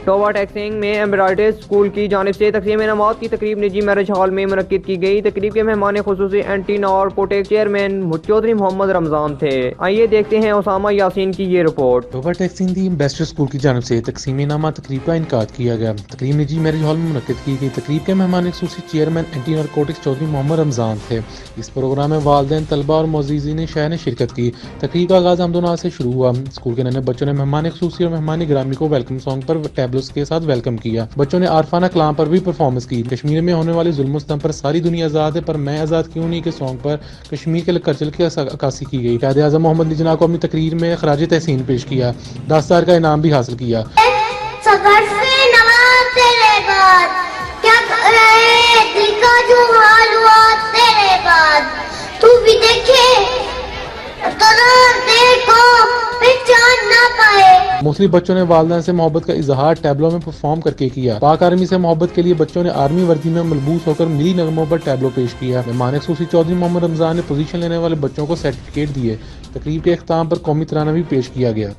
ٹوبا taxing میں ایمبرائٹس school کی جانب سے تقسیم انعامات کی تقریب نجی میرج ہال میں منعقد کی گئی۔ تقریب کے مہمان خصوصی اینٹی نارکوٹک چیئرمین چودھری محمد رمضان تھے۔ آئیے دیکھتے ہیں اسامہ یاسین کی یہ رپورٹ۔ ٹوبا ٹیکسنگ دی ایمبیسڈر اسکول کی جانب سے تقسیم انعامات تقریب کا انعقاد کیا گیا۔ تقریب نجی میرج ہال میں منعقد کی گئی۔ تقریب کے مہمان خصوصی چیئرمین اینٹی نارکوٹکس چودھری محمد رمضان تھے۔ اس پروگرام میں والدین، طلباء اور معززین شہر نے شرکت کی۔ تقریب کا آغاز حمد و نعت سے شروع ہوا۔ اسکول کے ننھے بچوں نے مہمان خصوصی اور مہمان گرامی کو ویلکم سانگ پر ٹیبلوز کے ساتھ ویلکم کیا۔ بچوں نے عارفانہ کلام پر بھی پرفارمنس کی۔ کشمیر میں ہونے والے ظلم و ستم پر ساری دنیا آزاد ہے پر میں آزاد کیوں نہیں کے سانگ پر کشمیر کے کلچر کی عکاسی کی گئی۔ قائد اعظم محمد علی جناح کو اپنی تقریر میں خراج تحسین پیش کیا۔ 10,000 کا انعام بھی حاصل کیا۔ سفر سے نواز تیرے بعد کیا کر رہے دل کا جو حال ہوا تیرے بعد تو بھی دیکھے دیکھو پہچان نہ پائے۔ مختلف بچوں نے والدین سے محبت کا اظہار ٹیبلو میں پرفارم کر کے کیا۔ پاک آرمی سے محبت کے لیے بچوں نے آرمی وردی میں ملبوس ہو کر ملی نغموں پر ٹیبلو پیش کیا۔ مہمان خصوصی چودھری محمد رمضان نے پوزیشن لینے والے بچوں کو سرٹیفکیٹ دیے۔ تقریب کے اختتام پر قومی ترانہ بھی پیش کیا گیا۔